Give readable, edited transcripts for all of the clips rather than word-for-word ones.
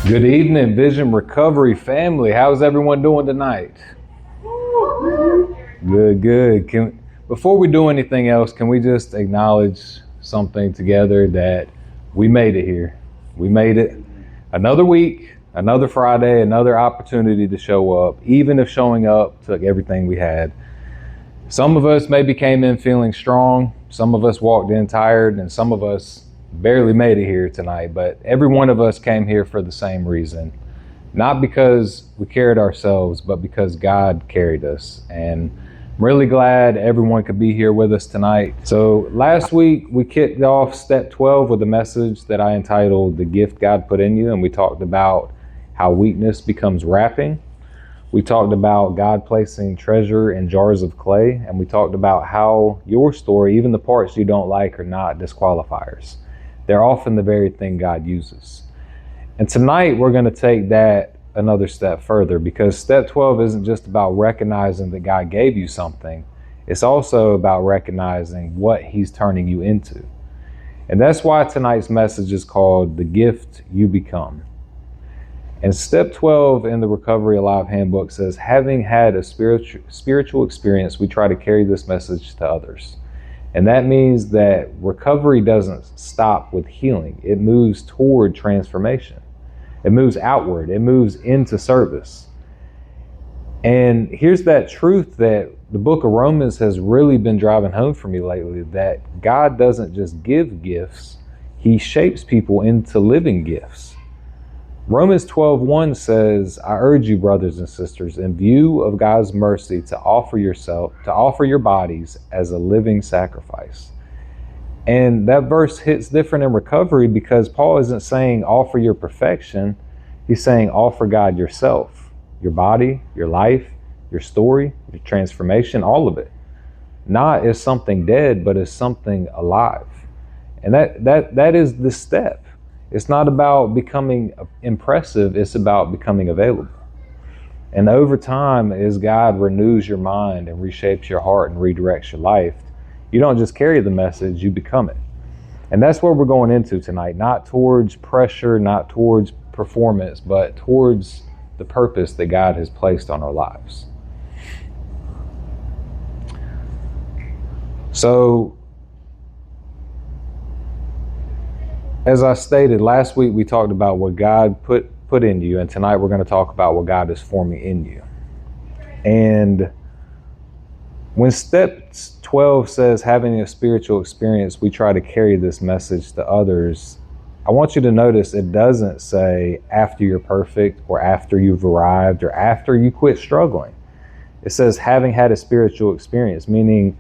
Good evening, Vision Recovery family. How's everyone doing tonight? Good. Before we do anything else, can we just acknowledge something together, that we made it here? We made it. Another week, another Friday, another opportunity to show up, even if showing up took everything we had. Some of us maybe came in feeling strong. Some of us walked in tired, and some of us barely made it here tonight. But every one of us came here for the same reason. Not because we carried ourselves, but because God carried us. And I'm really glad everyone could be here with us tonight. So last week we kicked off step 12 with a message that I entitled "The Gift God Put in You," and we talked about how weakness becomes wrapping. We talked about God placing treasure in jars of clay, and we talked about how your story, even the parts you don't like, are not disqualifiers. They're often the very thing God uses. And tonight we're going to take that another step further, because step 12 isn't just about recognizing that God gave you something. It's also about recognizing what He's turning you into. And that's why tonight's message is called "The Gift You Become." And step 12 in the Recovery Alive Handbook says, having had a spiritual experience, we try to carry this message to others. And that means that recovery doesn't stop with healing. It moves toward transformation. It moves outward. It moves into service. And here's that truth that the book of Romans has really been driving home for me lately, that God doesn't just give gifts, He shapes people into living gifts. Romans 12:1 says, I urge you, brothers and sisters, in view of God's mercy, to offer your bodies as a living sacrifice. And that verse hits different in recovery, because Paul isn't saying offer your perfection. He's saying offer God yourself, your body, your life, your story, your transformation, all of it. Not as something dead, but as something alive. And that is the step. It's not about becoming impressive, it's about becoming available. And over time, as God renews your mind and reshapes your heart and redirects your life, you don't just carry the message, you become it. And that's what we're going into tonight, not towards pressure, not towards performance, but towards the purpose that God has placed on our lives. So, as I stated last week, we talked about what God put in you, and tonight we're going to talk about what God is forming in you. And when step 12 says having a spiritual experience, we try to carry this message to others, I want you to notice it doesn't say after you're perfect, or after you've arrived, or after you quit struggling. It says having had a spiritual experience, meaning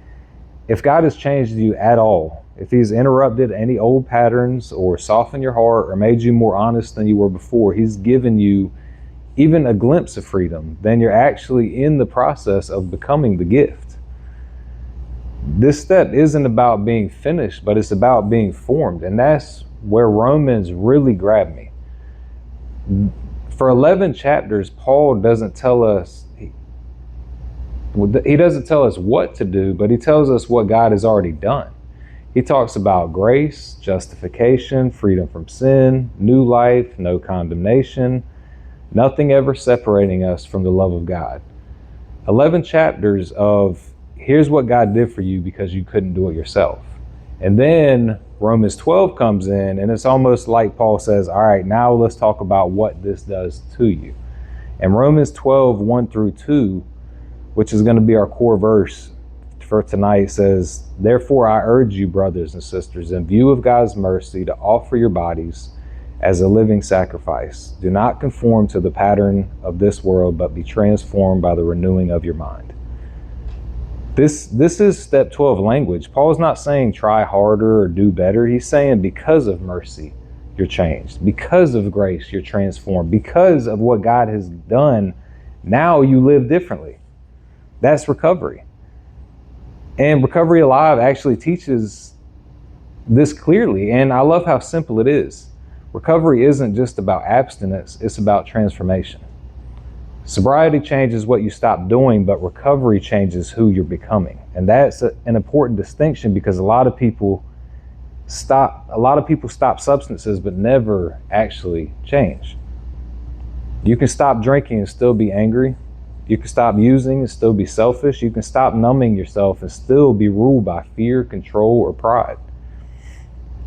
if God has changed you at all, if He's interrupted any old patterns or softened your heart or made you more honest than you were before, He's given you even a glimpse of freedom, then you're actually in the process of becoming the gift. This step isn't about being finished, but it's about being formed. And that's where Romans really grabbed me. For 11 chapters, Paul doesn't tell us, he doesn't tell us what to do, but he tells us what God has already done. He talks about grace, justification, freedom from sin, new life, no condemnation, nothing ever separating us from the love of God. 11 chapters of here's what God did for you because you couldn't do it yourself. And then Romans 12 comes in, and it's almost like Paul says, all right, now let's talk about what this does to you. And Romans 12, 1 through 2, which is going to be our core verse for tonight, says, therefore I urge you, brothers and sisters, in view of God's mercy, to offer your bodies as a living sacrifice. Do not conform to the pattern of this world, but be transformed by the renewing of your mind. This is step 12 language. Paul's not saying try harder or do better. He's saying because of mercy, you're changed. Because of grace, you're transformed. Because of what God has done, now you live differently. That's recovery. And Recovery Alive actually teaches this clearly, and I love how simple it is. Recovery isn't just about abstinence, it's about transformation. Sobriety changes what you stop doing, but recovery changes who you're becoming. And that's an important distinction, because a lot of people stop substances but never actually change. You can stop drinking and still be angry. You can stop using and still be selfish. You can stop numbing yourself and still be ruled by fear, control, or pride.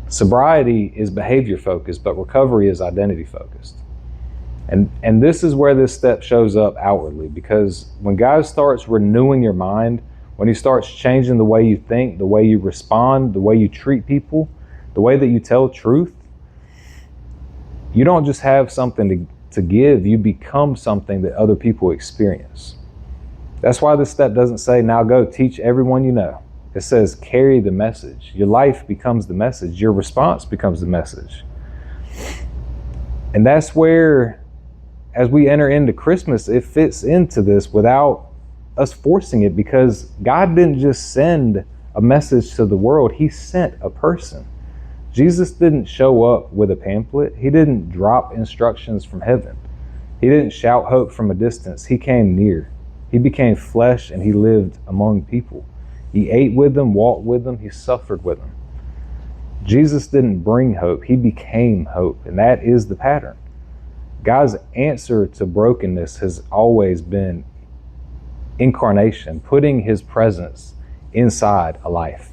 Sobriety is behavior focused, but recovery is identity focused. And this is where this step shows up outwardly, because when God starts renewing your mind, when he starts changing the way you think, the way you respond, the way you treat people, the way that you tell truth, you don't just have something to give, you become something that other people experience. That's why this step doesn't say, now go teach everyone you know. It says, carry the message. Your life becomes the message. Your response becomes the message. And that's where, as we enter into Christmas, it fits into this without us forcing it, because God didn't just send a message to the world, he sent a person. Jesus didn't show up with a pamphlet. He didn't drop instructions from heaven. He didn't shout hope from a distance. He came near. He became flesh and he lived among people. He ate with them, walked with them, he suffered with them. Jesus didn't bring hope, he became hope, and that is the pattern. God's answer to brokenness has always been incarnation, putting his presence inside a life.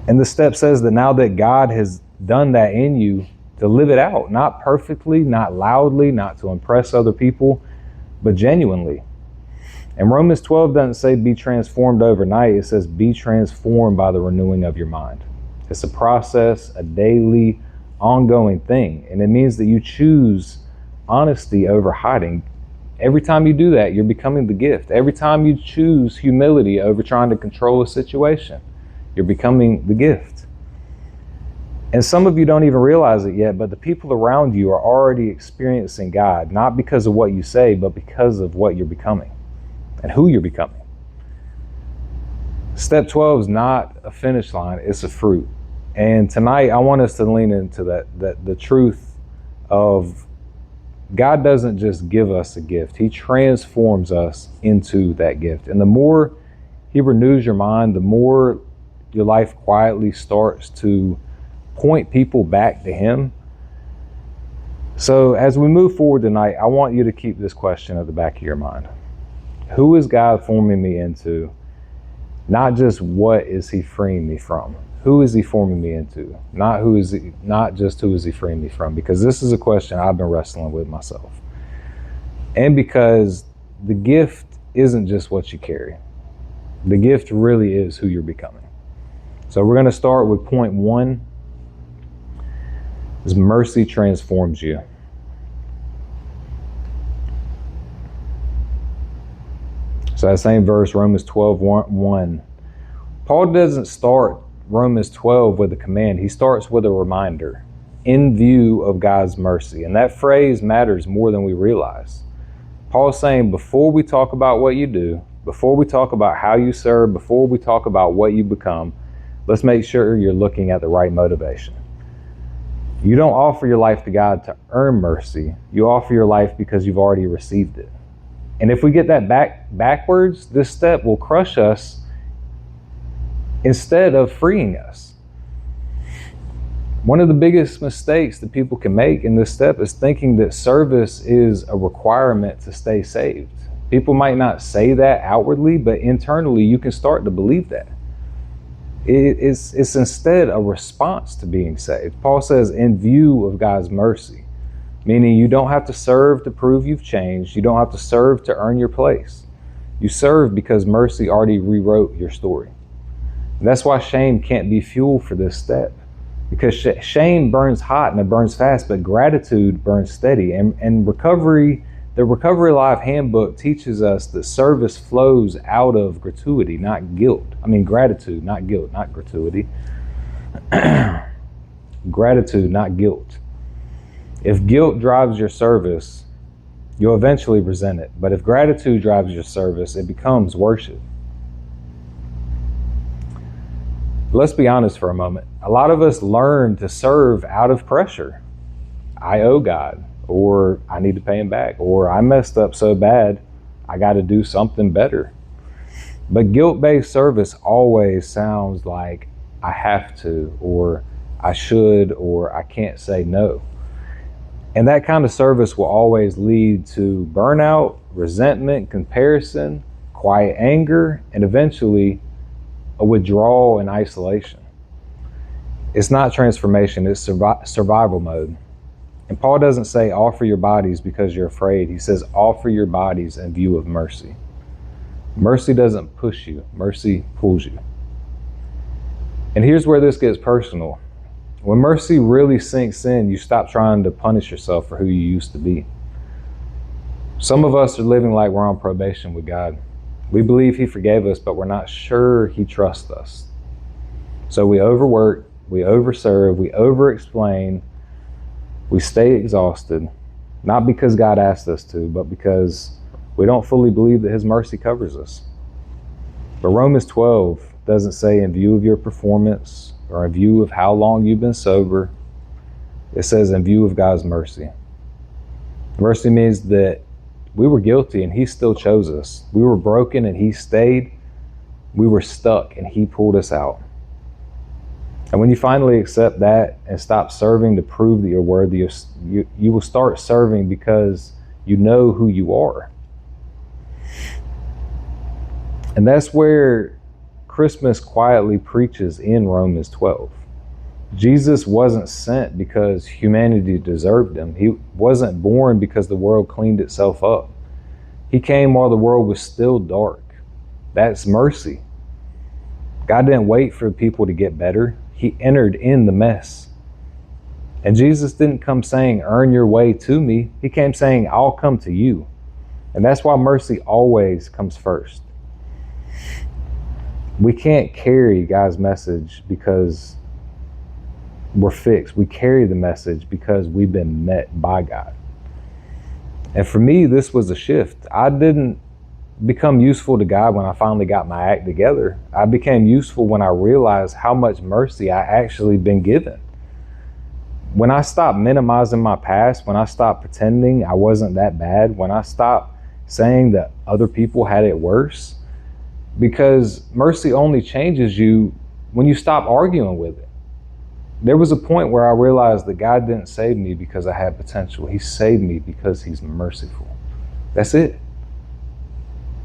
And the step says that now that God has done that in you, to live it out, not perfectly, not loudly, not to impress other people, but genuinely. And Romans 12 doesn't say be transformed overnight. It says be transformed by the renewing of your mind. It's a process, a daily, ongoing thing. And it means that you choose honesty over hiding. Every time you do that, you're becoming the gift. Every time you choose humility over trying to control a situation, you're becoming the gift. And some of you don't even realize it yet, but the people around you are already experiencing God, not because of what you say, but because of what you're becoming and who you're becoming. Step 12 is not a finish line, it's a fruit. And tonight I want us to lean into that the truth of God doesn't just give us a gift, he transforms us into that gift. And the more he renews your mind, the more your life quietly starts to point people back to him. So as we move forward tonight, I want you to keep this question at the back of your mind. Who is God forming me into? Not just what is he freeing me from? Who is he forming me into? Not just who is he freeing me from? Because this is a question I've been wrestling with myself. And because the gift isn't just what you carry. The gift really is who you're becoming. So we're going to start with point 1. Is mercy transforms you. So that same verse, Romans 12:1. Paul doesn't start Romans 12 with a command. He starts with a reminder, in view of God's mercy. And that phrase matters more than we realize. Paul's saying, before we talk about what you do, before we talk about how you serve, before we talk about what you become, let's make sure you're looking at the right motivation. You don't offer your life to God to earn mercy. You offer your life because you've already received it. And if we get that backwards, this step will crush us instead of freeing us. One of the biggest mistakes that people can make in this step is thinking that service is a requirement to stay saved. People might not say that outwardly, but internally you can start to believe that. It's instead a response to being saved. Paul says, in view of God's mercy, meaning you don't have to serve to prove you've changed. You don't have to serve to earn your place. You serve because mercy already rewrote your story. And that's why shame can't be fuel for this step, because shame burns hot and it burns fast, but gratitude burns steady. And recovery, the Recovery Life Handbook teaches us that service flows out of gratuity, not guilt. Gratitude, not guilt, not gratuity. Gratitude, not guilt. If guilt drives your service, you'll eventually resent it. But if gratitude drives your service, it becomes worship. Let's be honest for a moment. A lot of us learn to serve out of pressure. I owe God, or I need to pay him back, or I messed up so bad, I got to do something better. But guilt-based service always sounds like I have to, or I should, or I can't say no. And that kind of service will always lead to burnout, resentment, comparison, quiet anger, and eventually a withdrawal and isolation. It's not transformation, it's survival mode. And Paul doesn't say offer your bodies because you're afraid. He says offer your bodies in view of mercy. Mercy doesn't push you, mercy pulls you. And here's where this gets personal. When mercy really sinks in, you stop trying to punish yourself for who you used to be. Some of us are living like we're on probation with God. We believe He forgave us, but we're not sure He trusts us. So we overwork, we overserve, we overexplain, we stay exhausted, not because God asked us to, but because we don't fully believe that His mercy covers us. But Romans 12 doesn't say in view of your performance or in view of how long you've been sober. It says in view of God's mercy. Mercy means that we were guilty and He still chose us. We were broken and He stayed. We were stuck and He pulled us out. And when you finally accept that and stop serving to prove that you're worthy, you will start serving because you know who you are. And that's where Christmas quietly preaches in Romans 12. Jesus wasn't sent because humanity deserved Him. He wasn't born because the world cleaned itself up. He came while the world was still dark. That's mercy. God didn't wait for people to get better. He entered in the mess. And Jesus didn't come saying, earn your way to me. He came saying, I'll come to you. And that's why mercy always comes first. We can't carry God's message because we're fixed. We carry the message because we've been met by God. And for me, this was a shift. I didn't become useful to God when I finally got my act together. I became useful when I realized how much mercy I actually been given. When I stopped minimizing my past, when I stopped pretending I wasn't that bad, when I stopped saying that other people had it worse, because mercy only changes you when you stop arguing with it. There was a point where I realized that God didn't save me because I had potential. He saved me because He's merciful. That's it.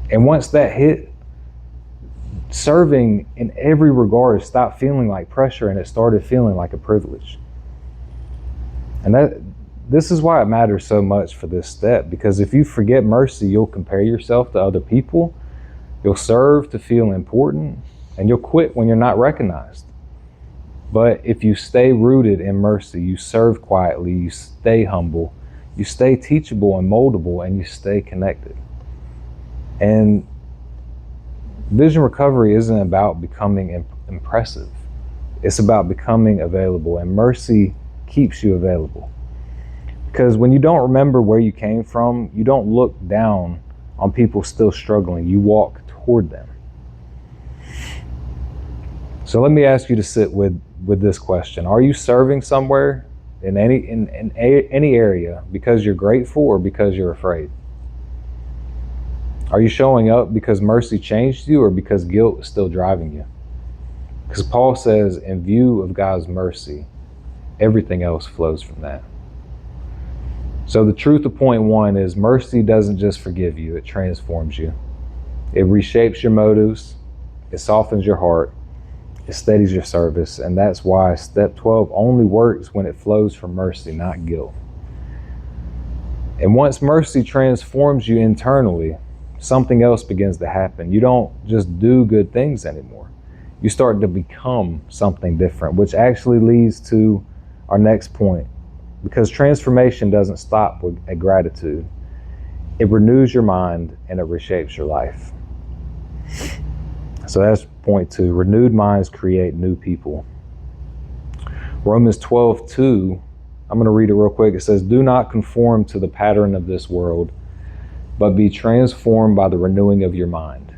And once that hit, serving in every regard stopped feeling like pressure and it started feeling like a privilege. And this is why it matters so much for this step, because if you forget mercy, you'll compare yourself to other people. You'll serve to feel important, and you'll quit when you're not recognized. But if you stay rooted in mercy, you serve quietly, you stay humble, you stay teachable and moldable, and you stay connected. And vision recovery isn't about becoming impressive. It's about becoming available, and mercy keeps you available. Because when you don't remember where you came from, you don't look down on people still struggling. You walk toward them. So let me ask you to sit with this question. Are you serving somewhere in any area because you're grateful or because you're afraid? Are you showing up because mercy changed you or because guilt is still driving you? Because Paul says, in view of God's mercy, everything else flows from that. So the truth of point one is mercy doesn't just forgive you, it transforms you. It reshapes your motives, it softens your heart, it steadies your service, and that's why step 12 only works when it flows from mercy, not guilt. And once mercy transforms you internally, something else begins to happen. You don't just do good things anymore. You start to become something different, which actually leads to our next point. Because transformation doesn't stop at gratitude. It renews your mind and it reshapes your life. So that's point 2. Renewed minds create new people. Romans 12:2, I'm going to read it real quick. It says, do not conform to the pattern of this world, but be transformed by the renewing of your mind.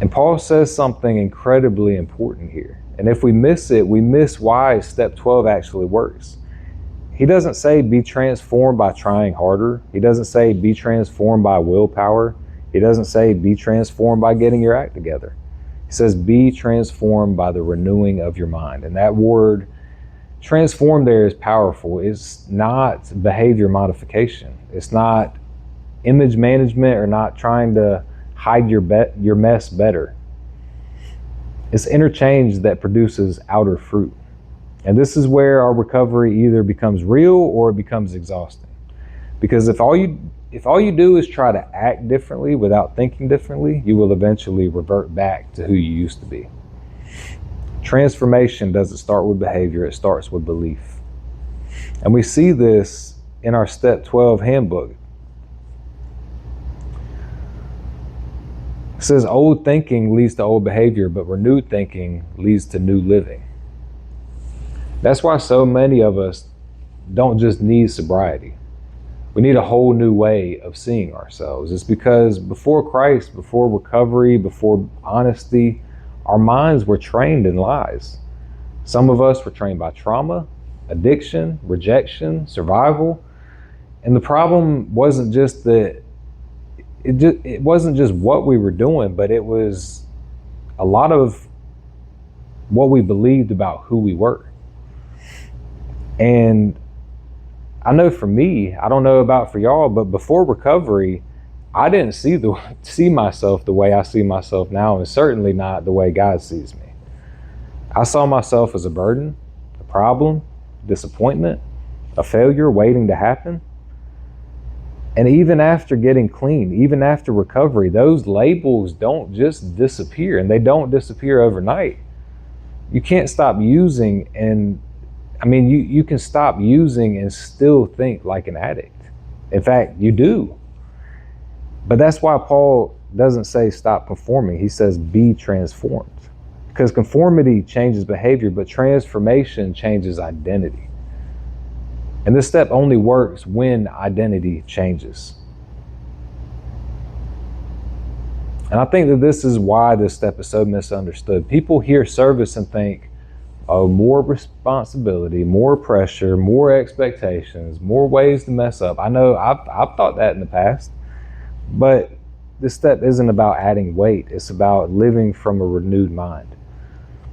And Paul says something incredibly important here. And if we miss it, we miss why step 12 actually works. He doesn't say be transformed by trying harder. He doesn't say be transformed by willpower. He doesn't say be transformed by getting your act together. He says be transformed by the renewing of your mind. And that word transform there is powerful. It's not behavior modification. It's not image management or not trying to hide your mess better. It's interchange that produces outer fruit. And this is where our recovery either becomes real or it becomes exhausting. Because if all you do is try to act differently without thinking differently, you will eventually revert back to who you used to be. Transformation doesn't start with behavior, it starts with belief. And we see this in our Step 12 handbook. It says old thinking leads to old behavior, but renewed thinking leads to new living. That's why so many of us don't just need sobriety. We need a whole new way of seeing ourselves. It's because before Christ, before recovery, before honesty, our minds were trained in lies. Some of us were trained by trauma, addiction, rejection, survival. And the problem wasn't just that it wasn't just what we were doing, but it was a lot of what we believed about who we were. And I know for me, I don't know about for y'all, but before recovery, I didn't see myself the way I see myself now, and certainly not the way God sees me. I saw myself as a burden, a problem, disappointment, a failure waiting to happen. And even after getting clean, even after recovery, those labels don't just disappear, and they don't disappear overnight. You can't stop using, and you can stop using and still think like an addict. In fact, you do. But that's why Paul doesn't say stop conforming. He says be transformed. Because conformity changes behavior, but transformation changes identity. And this step only works when identity changes. And I think that this is why this step is so misunderstood. People hear service and think, oh, more responsibility, more pressure, more expectations, more ways to mess up. I know I've thought that in the past, but this step isn't about adding weight. It's about living from a renewed mind.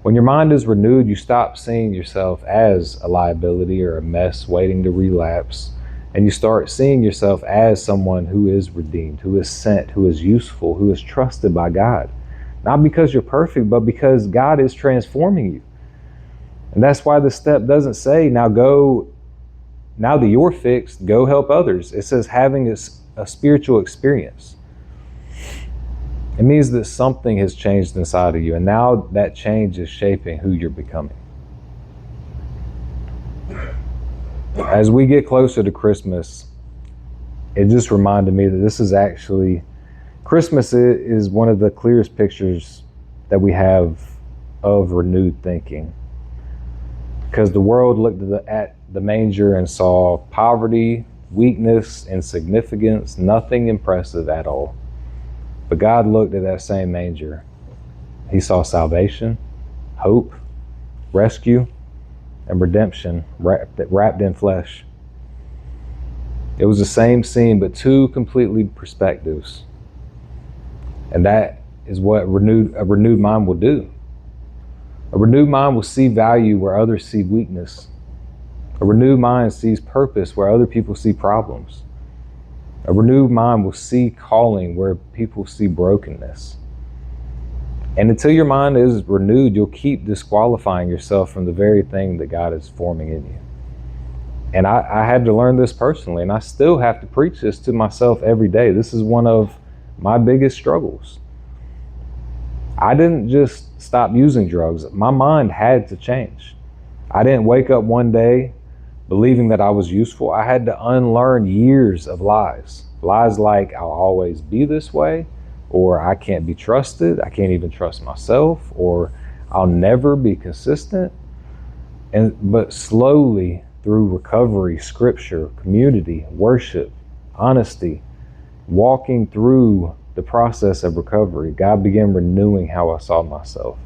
When your mind is renewed, you stop seeing yourself as a liability or a mess waiting to relapse, and you start seeing yourself as someone who is redeemed, who is sent, who is useful, who is trusted by God. Not because you're perfect, but because God is transforming you. And that's why the step doesn't say, now that you're fixed, go help others. It says having a spiritual experience. It means that something has changed inside of you, and now that change is shaping who you're becoming. As we get closer to Christmas, it just reminded me that this is actually, Christmas is one of the clearest pictures that we have of renewed thinking. Because the world looked at the manger and saw poverty, weakness, insignificance, nothing impressive at all. But God looked at that same manger. He saw salvation, hope, rescue, and redemption wrapped in flesh. It was the same scene, but two completely perspectives. And that is what a renewed mind will do. A renewed mind will see value where others see weakness. A renewed mind sees purpose where other people see problems. A renewed mind will see calling where people see brokenness. And until your mind is renewed, you'll keep disqualifying yourself from the very thing that God is forming in you. And I had to learn this personally, and I still have to preach this to myself every day. This is one of my biggest struggles. I didn't just stop using drugs. My mind had to change. I didn't wake up one day believing that I was useful. I had to unlearn years of lies. Lies like I'll always be this way, or I can't be trusted. I can't even trust myself, or I'll never be consistent. But slowly through recovery, scripture, community, worship, honesty, walking through the process of recovery, God began renewing how I saw myself.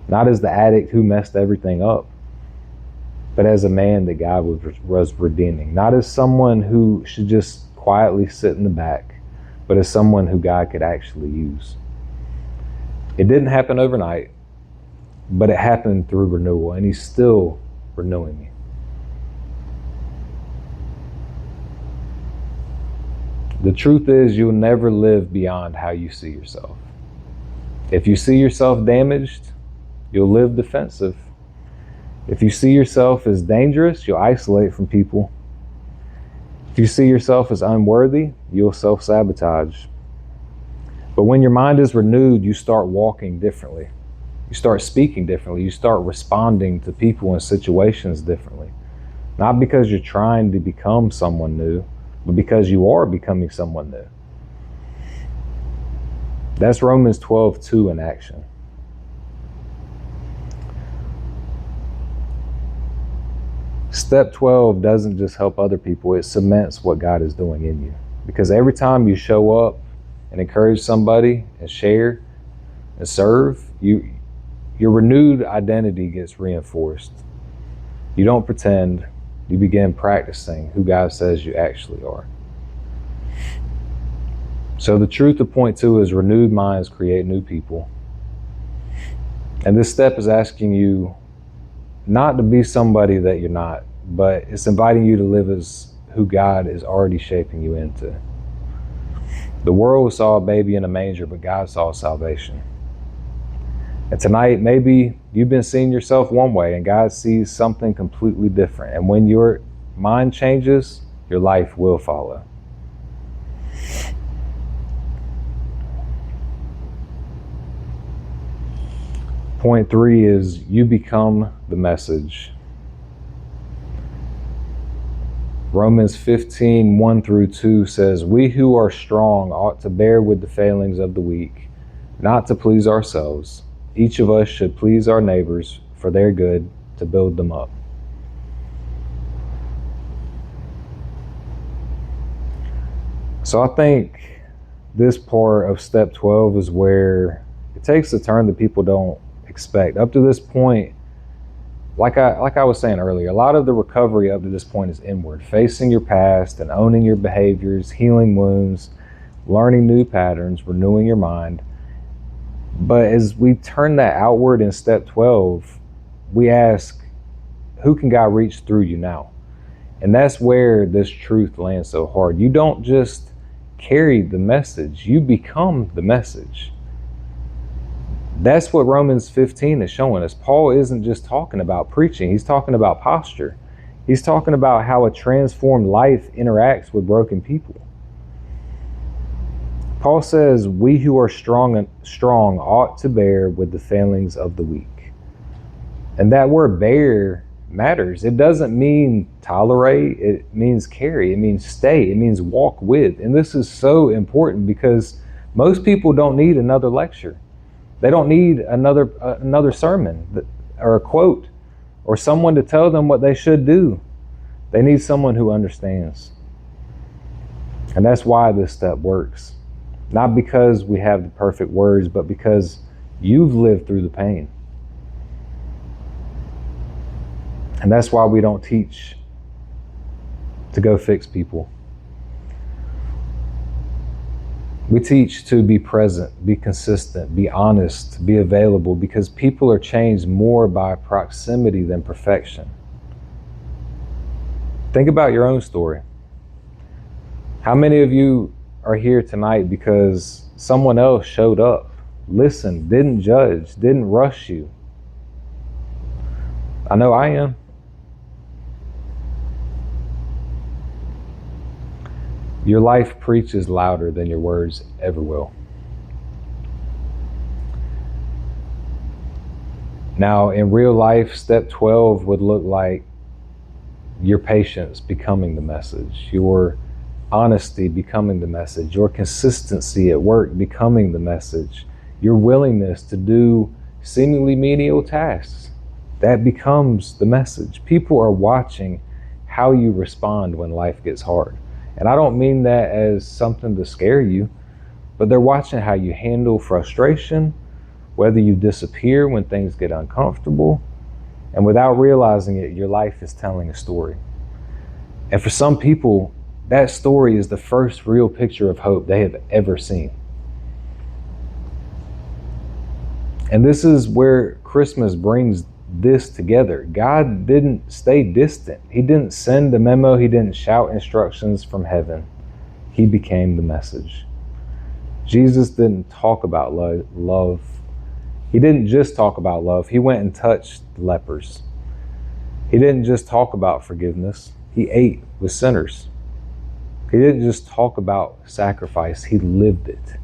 Not as the addict who messed everything up, but as a man that God was redeeming. Not as someone who should just quietly sit in the back, but as someone who God could actually use. It didn't happen overnight, but it happened through renewal, and He's still renewing me. The truth is, you'll never live beyond how you see yourself. If you see yourself damaged, you'll live defensive. If you see yourself as dangerous, you'll isolate from people. If you see yourself as unworthy, you'll self-sabotage. But when your mind is renewed, you start walking differently. You start speaking differently. You start responding to people and situations differently. Not because you're trying to become someone new, but because you are becoming someone new. That's Romans 12:2 in action. Step 12 doesn't just help other people, it cements what God is doing in you. Because every time you show up and encourage somebody and share and serve, your renewed identity gets reinforced. You don't pretend, you begin practicing who God says you actually are. So the truth to point to is renewed minds create new people. And this step is asking you not to be somebody that you're not, but it's inviting you to live as who God is already shaping you into. The world saw a baby in a manger, but God saw salvation. And tonight, maybe you've been seeing yourself one way and God sees something completely different. And when your mind changes, your life will follow. Point 3 is you become the message. Romans 15:1-2 says, "We who are strong ought to bear with the failings of the weak, not to please ourselves. Each of us should please our neighbors for their good, to build them up." So I think this part of step 12 is where it takes a turn that people don't expect. Up to this point, like I was saying earlier, a lot of the recovery up to this point is inward, facing your past and owning your behaviors, healing wounds, learning new patterns, renewing your mind. But as we turn that outward in step 12, we ask, who can God reach through you now? And that's where this truth lands so hard. You don't just carry the message, you become the message. That's what Romans 15 is showing us. Paul isn't just talking about preaching, he's talking about posture. He's talking about how a transformed life interacts with broken people. Paul says, "We who are strong ought to bear with the failings of the weak." And that word bear matters. It doesn't mean tolerate, it means carry, it means stay, it means walk with. And this is so important because most people don't need another lecture. They don't need another sermon or a quote or someone to tell them what they should do. They need someone who understands. And that's why this step works. Not because we have the perfect words, but because you've lived through the pain. And that's why we don't teach to go fix people. We teach to be present, be consistent, be honest, be available, because people are changed more by proximity than perfection. Think about your own story. How many of you are here tonight because someone else showed up, listened, didn't judge, didn't rush you? I know I am. Your life preaches louder than your words ever will. Now, in real life, step 12 would look like your patience becoming the message, your honesty becoming the message, your consistency at work becoming the message, your willingness to do seemingly menial tasks. That becomes the message. People are watching how you respond when life gets hard. And I don't mean that as something to scare you, but they're watching how you handle frustration, whether you disappear when things get uncomfortable, and without realizing it, your life is telling a story. And for some people, that story is the first real picture of hope they have ever seen. And this is where Christmas brings this together. God didn't stay distant. He didn't send a memo. He didn't shout instructions from heaven. He became the message. Jesus didn't talk about love. He didn't just talk about love. He went and touched the lepers. He didn't just talk about forgiveness. He ate with sinners. He didn't just talk about sacrifice. He lived it.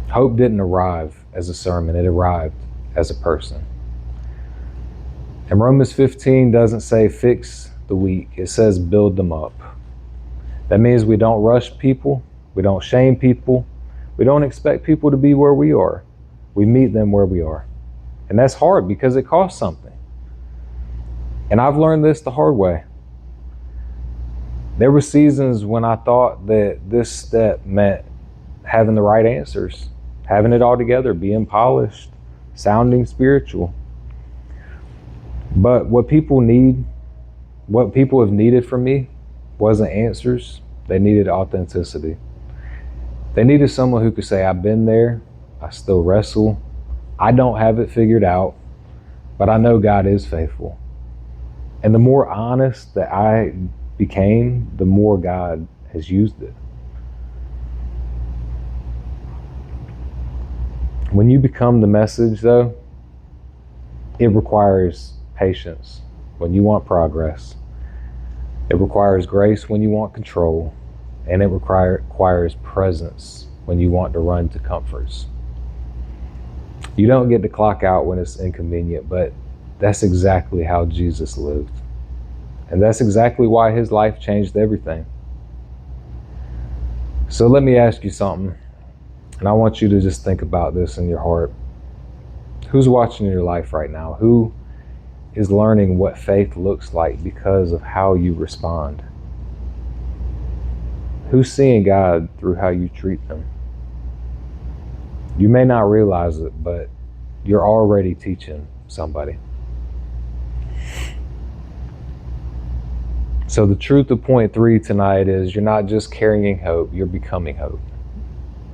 Hope didn't arrive as a sermon. It arrived as a person. And Romans 15 doesn't say fix the weak. It says build them up. That means we don't rush people. We don't shame people. We don't expect people to be where we are. We meet them where we are. And that's hard because it costs something. And I've learned this the hard way. There were seasons when I thought that this step meant having the right answers, having it all together, being polished, sounding spiritual. But what people have needed from me wasn't answers. They needed authenticity. They needed someone who could say, I've been there, I still wrestle, I don't have it figured out, but I know God is faithful. And the more honest that I became, the more God has used it. When you become the message, though, it requires patience when you want progress. It requires grace when you want control. And it requires presence when you want to run to comforts. You don't get to clock out when it's inconvenient, but that's exactly how Jesus lived. And that's exactly why his life changed everything. So let me ask you something, and I want you to just think about this in your heart. Who's watching your life right now? Who is learning what faith looks like because of how you respond? Who's seeing God through how you treat them? You may not realize it, but you're already teaching somebody. So the truth of point 3 tonight is you're not just carrying hope, you're becoming hope.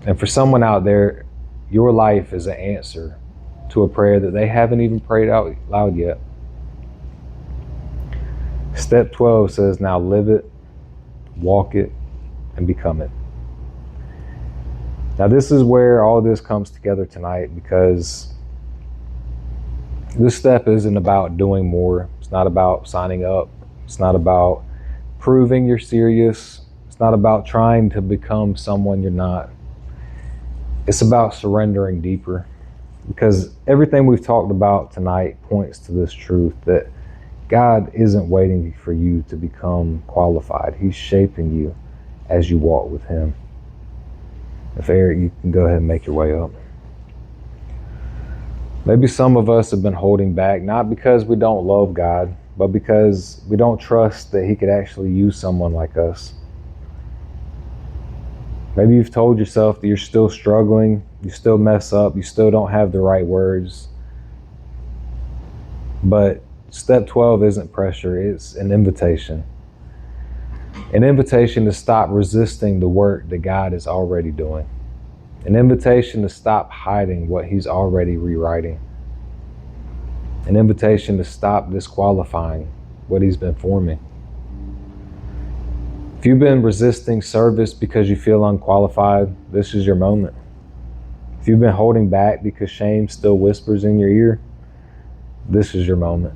And for someone out there, your life is an answer to a prayer that they haven't even prayed out loud yet. Step 12 says, now live it, walk it, and become it. Now this is where all this comes together tonight, because this step isn't about doing more. It's not about signing up. It's not about proving you're serious. It's not about trying to become someone you're not. It's about surrendering deeper, because everything we've talked about tonight points to this truth that God isn't waiting for you to become qualified. He's shaping you as you walk with him. If Eric, you can go ahead and make your way up. Maybe some of us have been holding back, not because we don't love God, but because we don't trust that he could actually use someone like us. Maybe you've told yourself that you're still struggling, you still mess up, you still don't have the right words. But step 12 isn't pressure, it's an invitation. An invitation to stop resisting the work that God is already doing. An invitation to stop hiding what he's already rewriting. An invitation to stop disqualifying what he's been forming. If you've been resisting service because you feel unqualified, this is your moment. If you've been holding back because shame still whispers in your ear, this is your moment.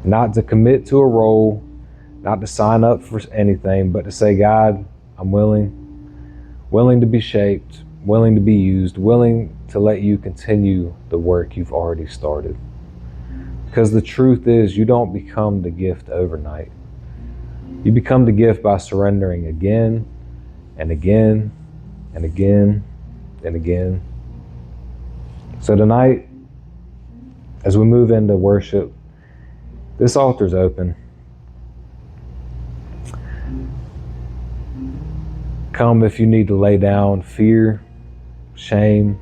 Not to commit to a role, not to sign up for anything, but to say, God, I'm willing to be shaped, willing to be used, willing to let you continue the work you've already started. Because the truth is, you don't become the gift overnight. You become the gift by surrendering again and again and again and again. So tonight, as we move into worship, this altar's open. Come if you need to lay down fear, shame,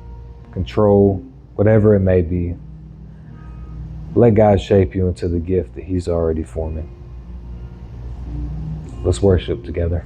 control, whatever it may be. Let God shape you into the gift that he's already forming. Let's worship together.